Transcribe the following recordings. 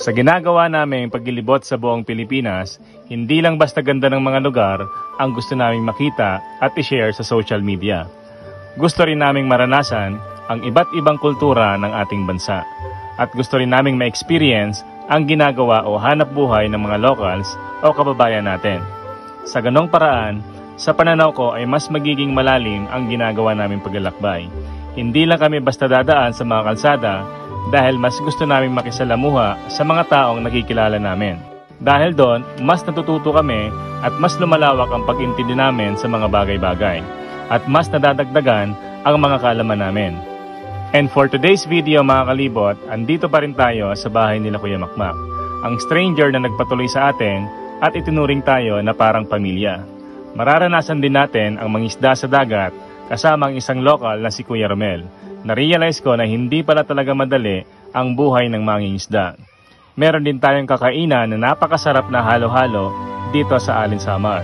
Sa ginagawa naming paglilibot sa buong Pilipinas, hindi lang basta ganda ng mga lugar ang gusto naming makita at i-share sa social media. Gusto rin naming maranasan ang iba't ibang kultura ng ating bansa. At gusto rin naming ma-experience ang ginagawa o hanap buhay ng mga locals o kababayan natin. Sa ganong paraan, sa pananaw ko ay mas magiging malalim ang ginagawa naming paglalakbay. Hindi lang kami basta dadaan sa mga kalsada dahil mas gusto naming makisalamuha sa mga taong nakikilala namin. Dahil doon, mas natututo kami at mas lumalawak ang pag-intindi namin sa mga bagay-bagay at mas nadadagdagan ang mga kaalaman namin. And for today's video mga kalibot, andito pa rin tayo sa bahay nila Kuya Makmak, ang stranger na nagpatuloy sa atin at itinuring tayo na parang pamilya. Mararanasan din natin ang mangisda sa dagat kasama ang isang lokal na si Kuya Romel. Na-realize ko na hindi pala talaga madali ang buhay ng mangingisda. Meron din tayong kakainan na napakasarap na halo-halo dito sa Alin Samar.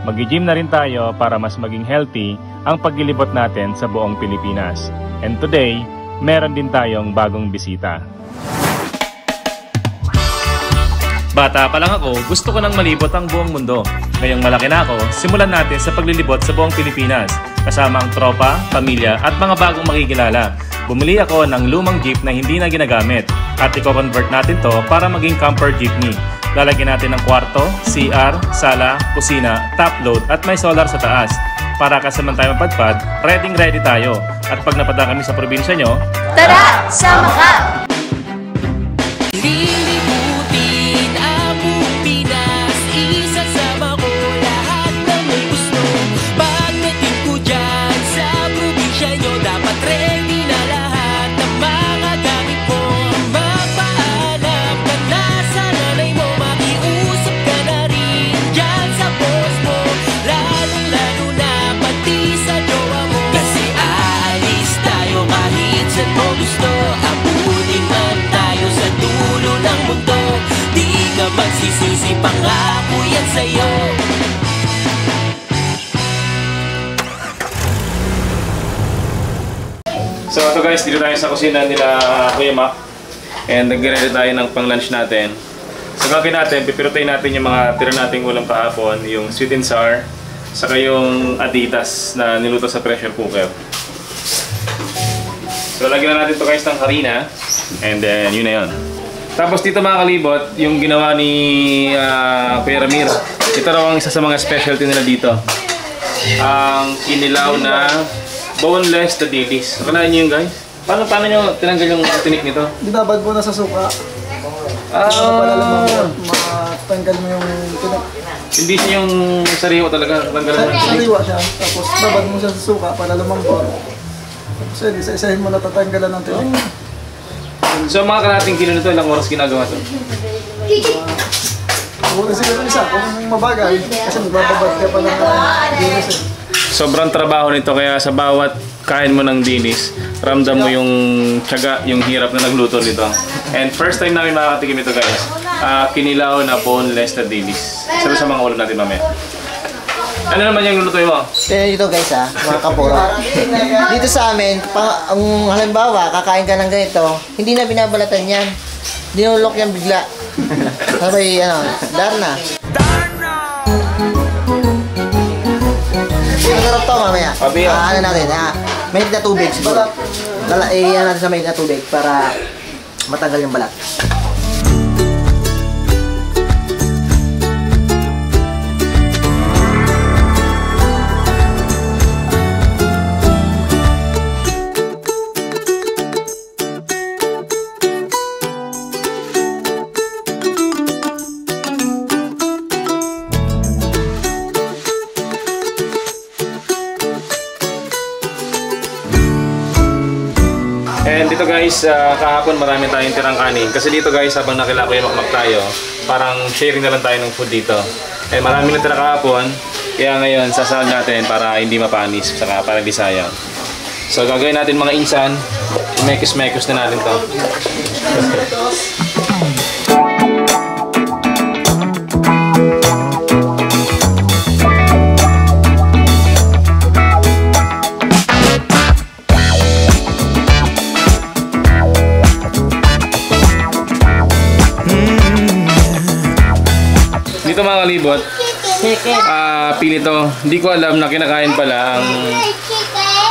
Mag-gym na rin tayo para mas maging healthy ang paglilibot natin sa buong Pilipinas. And today, meron din tayong bagong bisita. Bata pa lang ako, gusto ko nang malibot ang buong mundo. Ngayong malaki na ako, simulan natin sa paglilibot sa buong Pilipinas. Kasama ang tropa, pamilya at mga bagong makikilala. Bumili ako ng lumang jeep na hindi na ginagamit at i-convert natin to para maging camper jeepney. Lalagyan natin ng kwarto, CR, sala, kusina, top load at may solar sa taas. Para kasaman tayo magpadpad, ready tayo. At pag napadaan kami sa probinsya nyo, tara! Sama ka! Lilibutin ang buong Pinas, isasama ko lahat ng may gusto. Pagdating ko dyan sa probinsya nyo, dapat ready na lahat ng mga gamit mo. Magpaalam ka na sa nanay mo, makiusap ka na rin dyan sa boss mo. Lalong-lalo na pati sa jowa mo, kasi aalis tayo kahit saan mo gusto. Abutin man tayo sa dulo ng mundo, di ka magsisisi, pangako yan sa'yo. So ito guys, dito tayo sa kusina nila Kuya Mac. And nag-ready tayo ng pang-lunch natin. So gagawin natin, pipirutayin natin yung mga tira nating ulam kahapon, yung sweet and sour, saka yung aditas na niluto sa pressure cooker. So lagyan na natin ito guys ng harina. And then yun na yun. Tapos dito mga kalibot, yung ginawa ni Kuya Ramir. Ito raw ang isa sa mga specialty nila dito. Ang inilaw na boneless na dilis. Kanain nyo yun guys? Paano nyo tinanggal yung tinik nito? Binabad mo na sa suka. Matanggal mo yung tinik. Hindi siya yung sariwa talaga. Tanggal mo yung tinik. Sariwa siya. Tapos babad mo siya sa suka para lumambot. Tapos yun, isa-isahin mo na tatanggalan ng tinik. So mga kalating kilo nito, ilang oras ginagawa ito? Huwag na siguro isa kung mabagal. Kasi magbababad ka pa ng dinis eh. Sobrang trabaho nito kaya sa bawat kain mo ng dinis, ramdam mo yung tiyaga, yung hirap na nagluto nito. And first time namin makakatikim ito guys, kinilaw na boneless na dinis. Isa sa mga ulam natin mamaya. Ano naman yung lulutuin mo? Dito guys mga kapuro. Dito sa amin, ang halimbawa, kakain ka ng ganito, hindi na binabalatan yan. Dinulok yan bigla. Sabay, Darna. Masarap to mamaya. Ano natin, mahit na tubig siguro. Iyan natin sa mahit na tubig para matanggal yung balat. And dito guys, kahapon marami tayong tirang kanin. Kasi dito guys, habang nakilala ko yung makmak tayo, parang sharing na lang tayo ng food dito. And marami na tira kahapon, kaya ngayon sasahal natin para hindi mapanis, saka para di sayang. So gagawin natin mga insan, mekos-mekos na natin to. Ito mga kalibot, pili to. Hindi ko alam na kinakain pala ang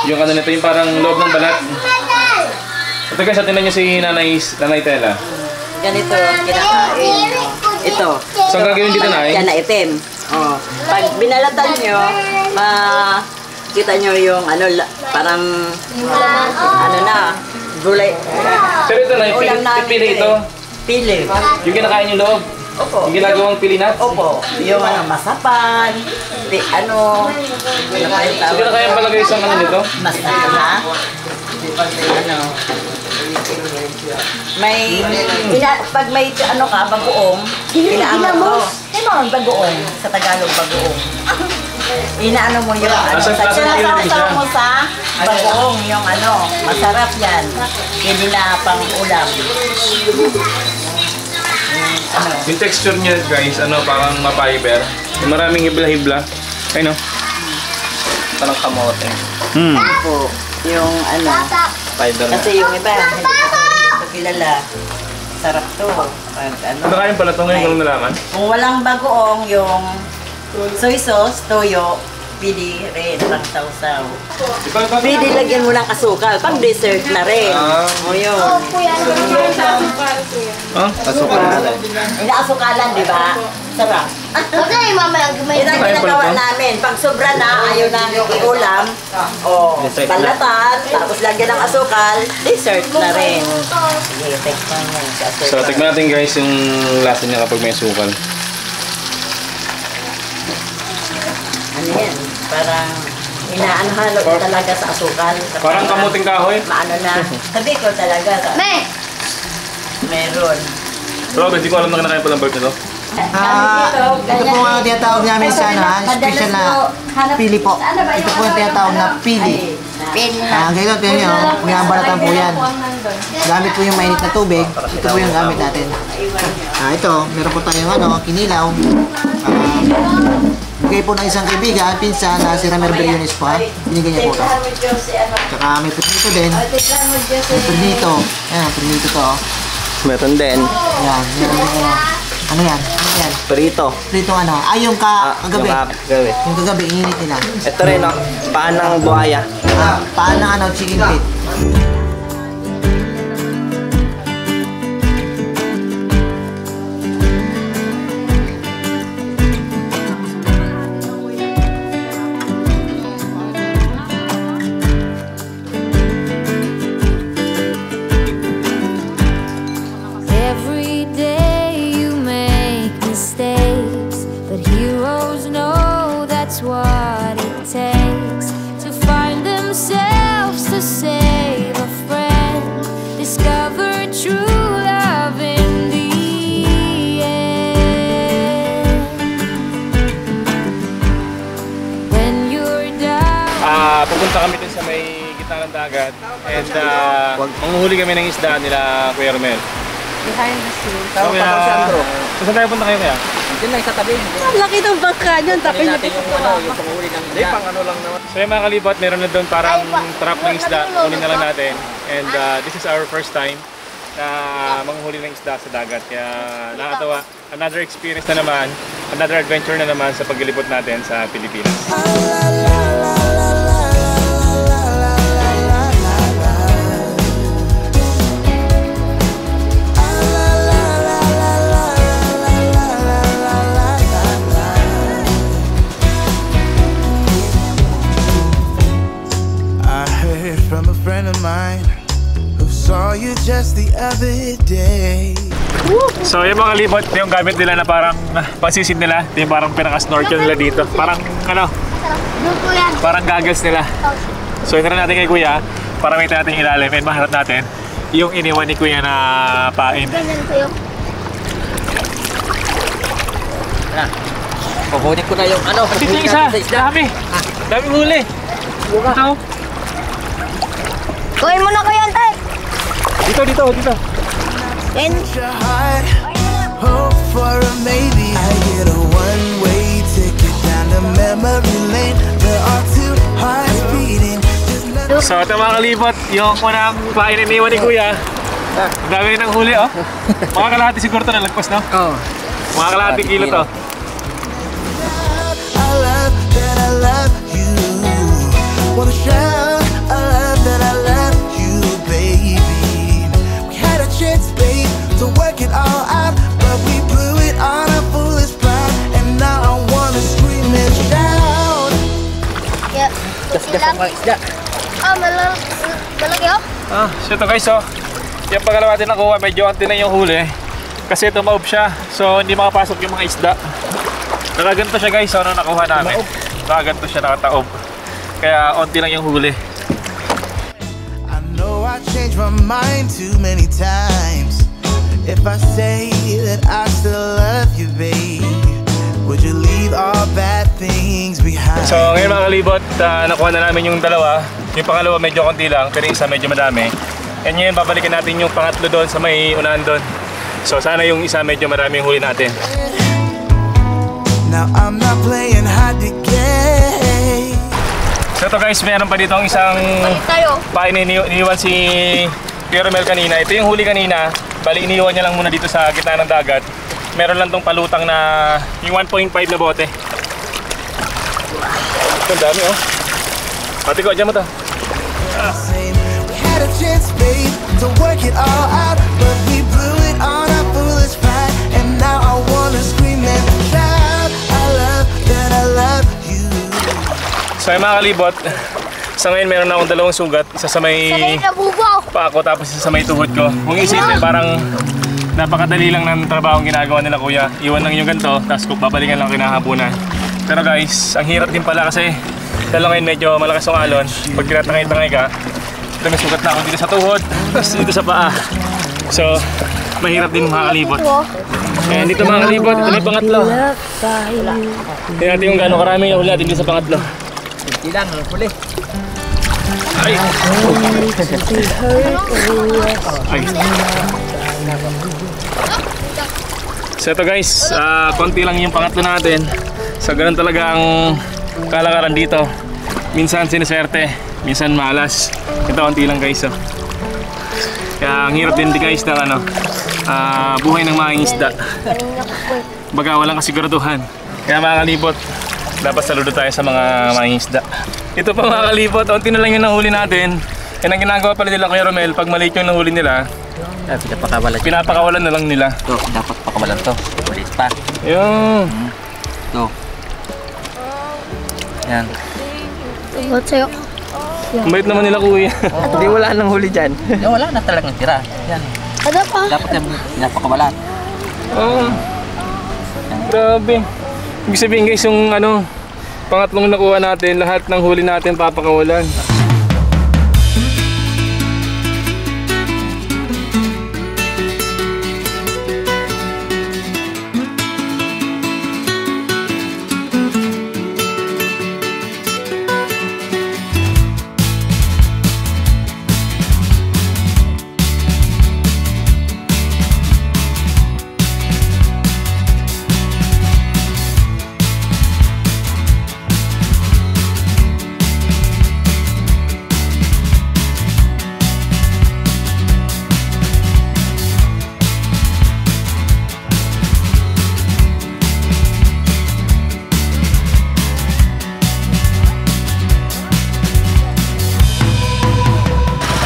yung ano nito, yung parang loob ng balat. Ito guys, tingnan nyo si Nanay Tela. Ganito kinakain. Ito. So ang gagawin dito na Yan na itim. Oh. Pag binalatan nyo, kita nyo yung ano, parang ano na, gulay. Pero ito na, Ulam namin pili ito. Pili. Yung kinakain yung loob. Opo. Yung ginagawang pilinat. Opo. Yung ano, masapan. Ano yung So kinakain pala guys ang ano nito. masapan. Ano. Pag may ano ka, bagoong, inaano mo. Bagoong. Sa Tagalog, bagoong. Inaano mo yung ano, sinasawsaw mo sa bagoong, yung ano, masarap yan. Hindi na pang ulam. Ano? Yung texture niya guys, ano, parang ma-fiber. Yung maraming hibla-hibla. Ay no? Parang kamote. Po, yung ano, Fiber na. kasi yung iba, hindi ko kilala. Sarap to. Pag ano, Kinakain pala ito ngayon, kung nalaman. kung walang bagoong, yung soy sauce, toyo, pili rin, pang sausaw. Pili lagyan mo ng asukal, pang dessert na rin. O yun. Inaasukalan, di ba? Sarap. Okay, mama, Yun ang ginagawa namin. Pag sobra na, ayaw na iulam, o balatan, tapos lagyan ng asukal, dessert na rin. Sige, tekman mo sa asukal. So tignan natin guys yung lasa niya kapag may sukal. Ano yan? Parang inaano-halo talaga sa asukal. Parang kamuting kahoy. Maano na. Sabi ko talaga. Me! Meron. Pero hindi ko alam na kinakain pala ang bird nito. Ito po ang tinatawag namin sa special na pili po. Ito po yung tinatawag na pili. Ganito, tingnan nyo, binabalatan po yan. Gamit po yung mainit na tubig. Ito po yung gamit natin. Ito, meron po tayong ano, kinilaw. Bigay po ng isang kaibigan, pinsan na si Ramer Beriones po ha. Binigay niya po ito. Tsaka may pernito din. May pernito. Ayan, pernito to. Meron din. Ayan, meron din ano. Ano yan? Ano yan? Prito. Prito ano? Yung kagabi. Yung kagabi, init nila. Ito rin, no? Paan ng buhaya. Paan ng ano, chicken feet. Every day you make mistakes, but heroes know that's what it takes to find themselves, to save a friend, discover true love in the end. When you're down. Pupunta kami dun sa may gitna ng dagat and manguhuli kami ng isda nila Kuya Romel. Behind the scene. So, saan tayo punta kayo kaya? Diyan lang sa tabi. Ang laki ng bangka niyan. Tapos natin yung panghuli ng isda. Pang ano lang naman. So yung mga kalibot, meron na doon parang trap ng isda. Kunin na lang natin. And this is our first time na manghuli ng isda sa dagat. Kaya nakakatawa. Another experience na naman. Another adventure na naman sa paglilibot natin sa Pilipinas. From a friend of mine who saw you just the other day. So yung mga libot, yung gamit nila na parang pasisid nila, yung parang pinaka-snorkel nila dito. Parang ano, parang goggles nila. So ito na natin kay Kuya para makita natin yung ilalim and maharap natin yung iniwan ni Kuya na pain. Kukunin ko na yung ano. Dito yung isa, dami. Dami huli. Ito. Kuhin mo na ko yan, Tay! Dito. Your heart, hope for a maybe. I get a one-way ticket down to memory lane. There are two hearts beating. So ito mga kalibot, yung unang pain iniwan ni Kuya. Ang dami rin ng huli, oh. Mga kalahati siguro ito nalagpas, no? Oo. Mga kalahati kilo to. wanna shout a love that I love you, baby. We had a chance, babe, to work it all out, but we blew it on a foolish pride. And now I wanna scream and shout. Yeah. Gas-gasan ko isda. Malaki oh. So ito guys, yung pangalawa natin nakuha, medyo anti na yung huli. Kasi tumaob siya, so hindi makapasok yung mga isda. Nakaganto siya guys, ano nakuha namin. Nakaganto siya, nakataob. Kaya onti lang yung huli. I know I changed my mind too many times. If I say that I still love you, babe, would you leave all bad things behind? So ngayon mga kalibot, nakuha na namin yung dalawa. Yung pangalawa medyo konti lang, pero yung isa medyo madami. And ngayon babalikan natin yung pangatlo doon sa may unahan doon. So sana yung isa medyo marami yung huli natin. Now I'm not playing hard to get. So ito guys, meron pa dito ang isang pain na iniwan si Kuya Romel kanina. Ito yung huli kanina. Bali iniwan niya lang muna dito sa gitna ng dagat. Meron lang tong palutang na yung 1.5 na bote. Ito dami oh. Pati ko, dyan mo to. We had a chance, babe, to work it all out, but we blew it on our foolish pride. And now I wanna scream and shout, I love that I love you. So yung mga kalibot, sa ngayon meron na akong dalawang sugat. Isa sa may paa ko, tapos isa sa may tuhod ko. Kung isipin, parang napakadali lang ng trabaho ang ginagawa nila kuya. Iwan lang yung ganito, tapos babalikan lang kinahabunan. Pero guys, ang hirap din pala kasi dahil ngayon medyo malakas ang alon. Pag tinatangay-tangay ka, ito may sugat na ako dito sa tuhod, tapos dito sa paa. So, mahirap din mga kalibot. Ayan, dito mga kalibot, ito may pangatlo. Tingnan natin kung gaano karami yung huli natin dito sa pangatlo. Hindi lang, huli. Ay! Ay! So ito guys, konti lang yung pangatlo natin. So ganun talaga ang kalakaran dito. Minsan siniswerte, minsan malas. Ito konti lang guys. Kaya ang hirap din guys ng buhay ng mga isda. Baga walang kasiguraduhan. Kaya mga kalibot, dapat saludo tayo sa mga isda. Ito pa mga kalibot, konti na lang yung nahuli natin. Yan ang ginagawa pala nila Kuya Romel, pag maliit yung nahuli nila, pinapakawalan na lang nila. Ito, dapat pakawalan to. Ulit pa. Yung Ito. Yan. Ba't sa'yo? ang bait naman nila kuya. Hindi wala nang huli dyan. Wala na talagang tira. Yan. Ano pa? Dapat yan pinapakawalan. Oh, grabe. Ibig sabihin guys, yung pangatlong nakuha natin, lahat ng huli natin papakawalan.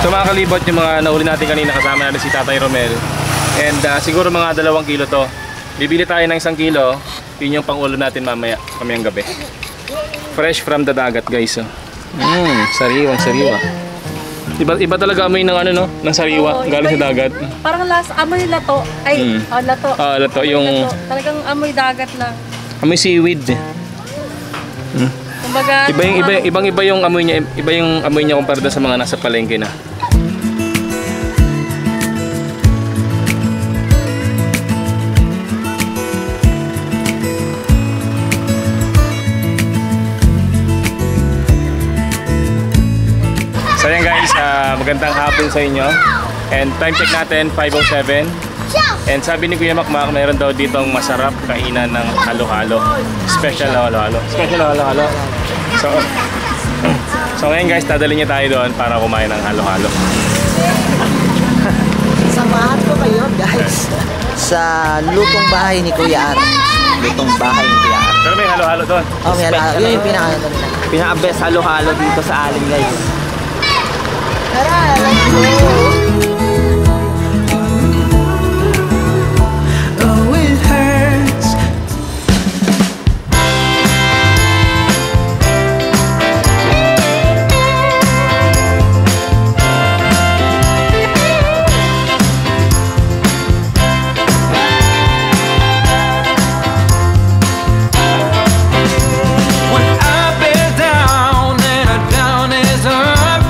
So mga kalibot, yung mga nahuli natin kanina kasama natin si Tatay Romel. And siguro mga 2 kilo to. Bibili tayo ng 1 kilo. Yun yung pang-ulo natin mamaya, kamayang gabi. Fresh from the dagat guys. Sariwang sariwa. Iba talaga amoy ng ng sariwa galing sa dagat. Parang amoy lato. Ay, lato. Lato yung lato. Talagang amoy dagat na. amoy seaweed. Kumbaga, Ibang-iba yung amoy niya, iba yung amoy niya kumpara sa mga nasa palengke na. So yan guys, magandang hapon sa inyo. And time check natin 5:07. And sabi ni Kuya Makmak, mayroon daw ditong masarap kainan ng halo-halo. Special halo-halo. Special halo-halo. So ngayon guys, dadalhin niya tayo doon para kumain ng halo-halo. Samahan ko kayo guys sa lutong bahay ni Kuya Ar. Lutong bahay ni Kuya Ar. Pero may halo-halo doon. Oh, may halo-halo. Yun yung pinaka-halo nila. Pinaka-best halo-halo dito sa Alin, guys. Tara, let's go! Oh, it hurts. When up is down and a down is up,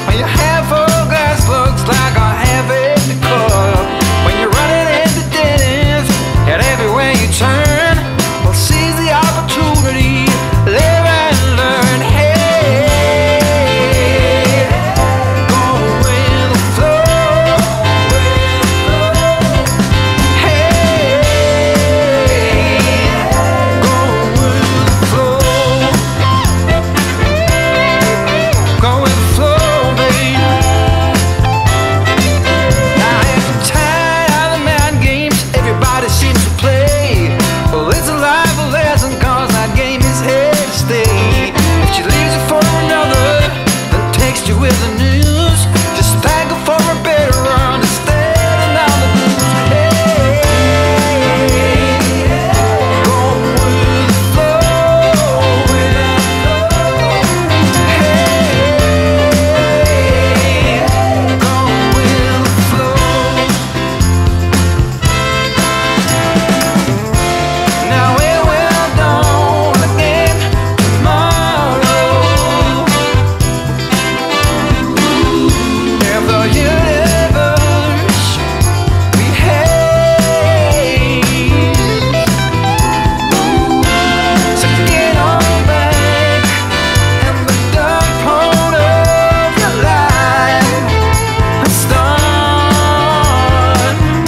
when your half full glass looks like a half empty cup, when you're running into dead ends and everywhere you turn, well, seize the opportunity, live and learn. Hey, go with the flow. Hey, go with the flow. Go with the flow, babe. Now if you're tired of the mind games everybody seems to play, well, it's a life lesson, cause that game is here to stay. If she leaves you for another, then text you with the news, just thank her for a better understanding of the blues. Hey, go with the flow. Hey, go with the flow. Now it will dawn again tomorrow. If the universe behaves, so get on back in the dark part of your life and start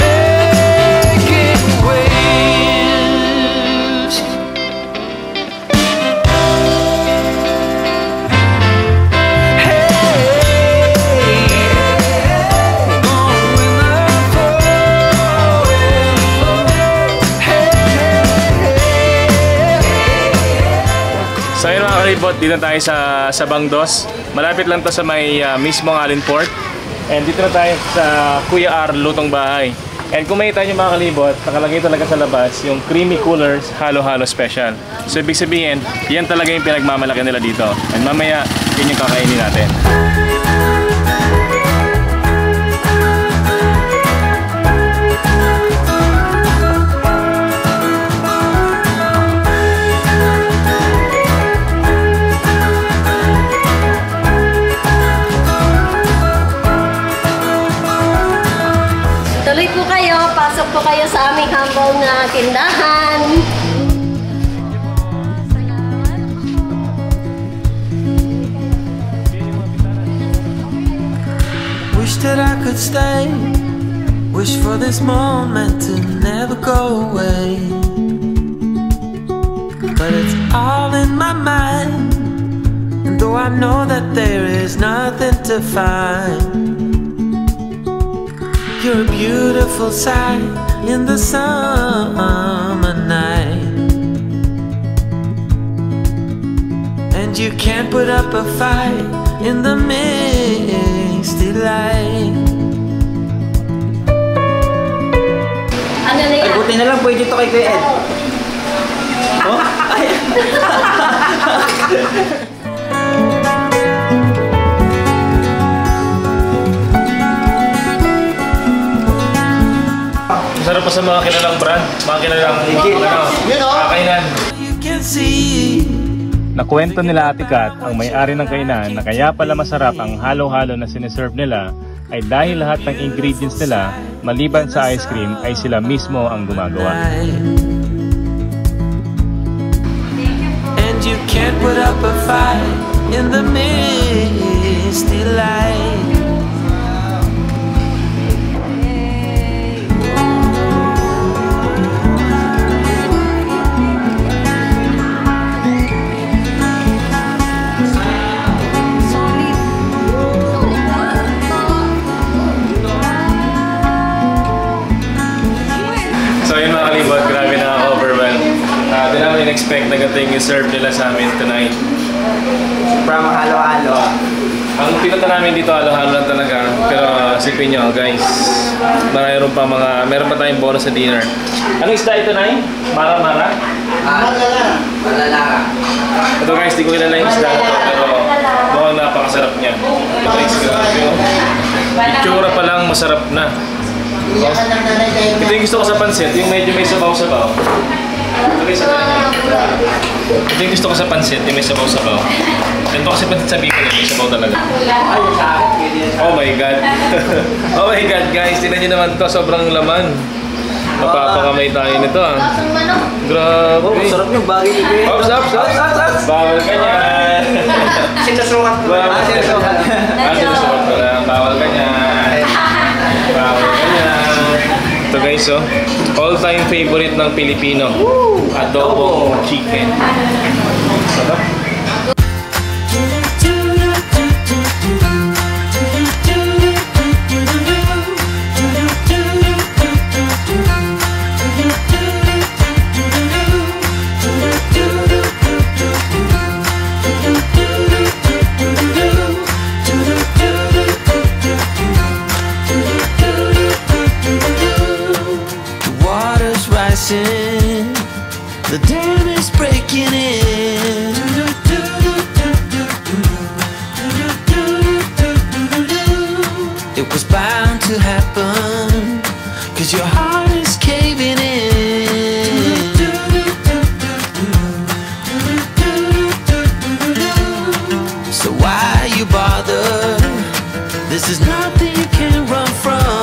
making waves. So yun mga kalibot, dito na tayo sa Bangdos. Malapit lang to sa may mismong Alin Port. And dito na tayo sa Kuya R Lutong Bahay. And kung makita nyo mga kalibot, nakalagay talaga sa labas yung Creamy Coolers Halo-Halo Special. So ibig sabihin, yan talaga yung pinagmamalaki nila dito. And mamaya, yun yung kakainin natin. Tuloy po kayo, pasok po kayo sa aming humble na tindahan. Wish that I could stay. Wish for this moment to never go away. But it's all in my mind. And though I know that there is nothing to find, you're a beautiful sight in the summer night. And you can't put up a fight in the misty light. Ano na Ay, yan? buti na lang pwede ito kay Kuya Ed. Oh? Ay. Masarap pa sa mga kilalang brand, mga kilalang kakainan. You can see. Nakwento nila Ate Kat, ang may-ari ng kainan, na kaya pala masarap ang halo-halo na sineserve nila ay dahil lahat ng ingredients nila, maliban sa ice cream, ay sila mismo ang gumagawa. And you can't put up a fight in the misty light. So yun mga kalibot, grabe na overwhelmed. Di namin in-expect na ganito yung serve nila sa amin tonight. From halo-halo. Ang pinunta namin dito, halo-halo lang talaga. Pero sipin nyo, guys. Meron pa tayong bonus sa dinner. Anong isda ito, Nay? Mara-mara? Malalara. Ito guys, di ko kilala yung isda na ito. Pero mukhang napakasarap niya. Ito guys, grabe yun. Itsura pa lang, masarap na. Ito yung gusto ko sa pansit, yung medyo may sabaw-sabaw. Ito yung gusto ko sa pansit, yung may sabaw-sabaw. Ito kasi pansit sa bicol, may sabaw talaga. Oh my God. Oh my God guys, tingnan nyo naman to, sobrang laman. Mapapakamay tayo nito ah. Grabe. Oh, sarap yung bagay ni Bea. Ops. Bawal ka niyan. Sinasukat mo. Sinasukat ko lang. Bawal ka niyan. Bawal ka niyan. Ito guys oh. All-time favorite ng Pilipino. Adobo chicken. Sarap. The dam is breaking in. It was bound to happen, 'cause your heart is caving in. So why you bother? This is nothing you can run from.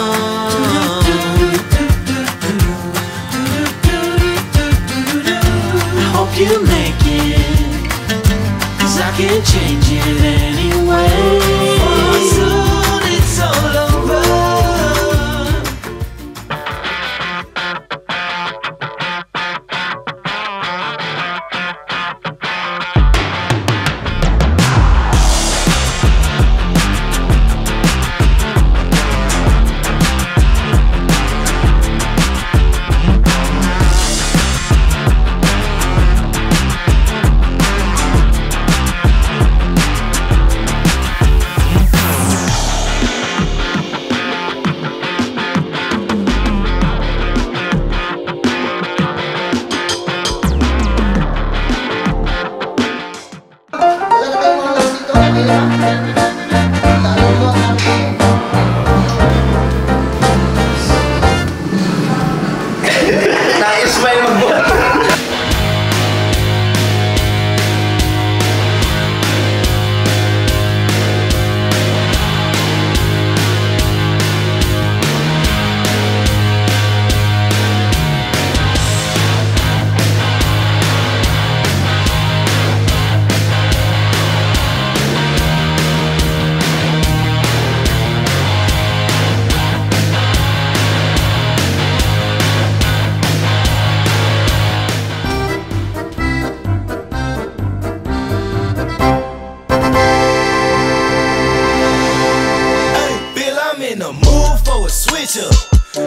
You make it, 'cause I can't change it anyway. Soon it's all over.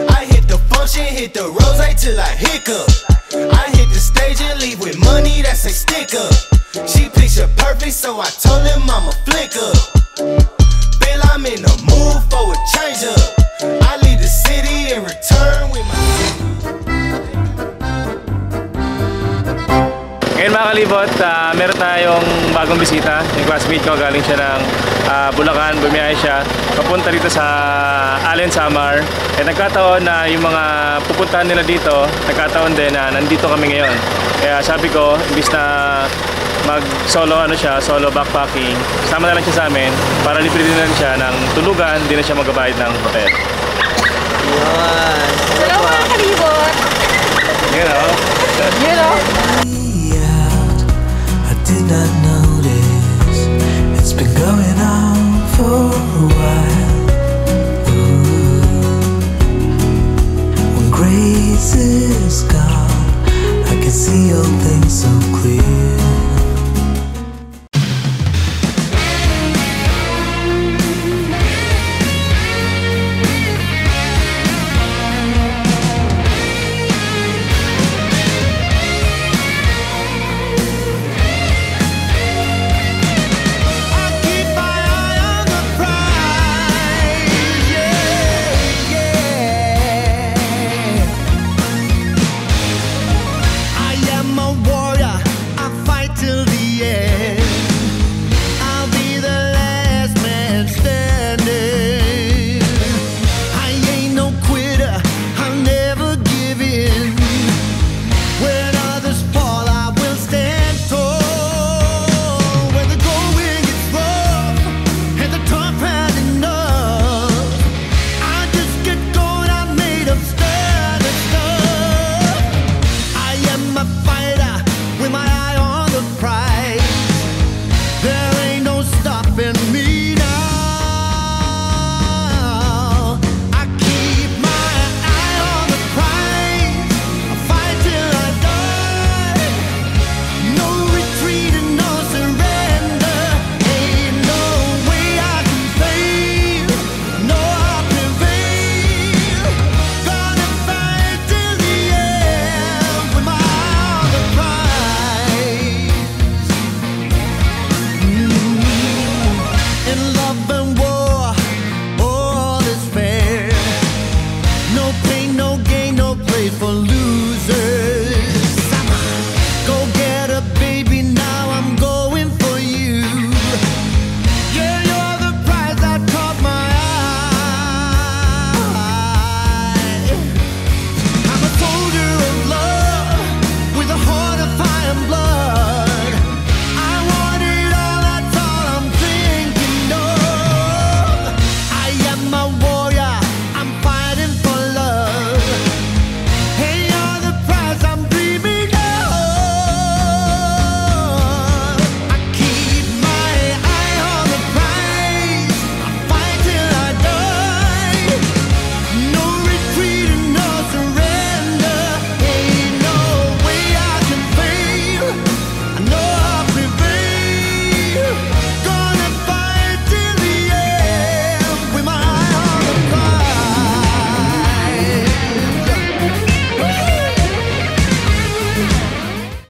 I hit the function, hit the rose till I hiccup. I hit the stage and leave with money that's a sticker. She picture perfect, so I told him I'm a flicker. Bill, I'm in the mood for a change up. I leave the city and return with my. Ngayon mga kalibot, meron tayong bagong bisita. Yung classmate ko, galing siya ng Bulacan, bumiyahe siya papunta dito sa Allen Samar. Nagkataon na yung mga pupuntahan nila dito, nagkataon din na nandito kami ngayon. Kaya sabi ko, imbis na mag-solo solo backpacking, sama na lang siya sa amin para libre din siya ng tulugan, hindi na siya magbabayad ng hotel. Hello mga kalibot! You know? Did not notice it's been going on for a while. Ooh. When grace is gone, I can see all things so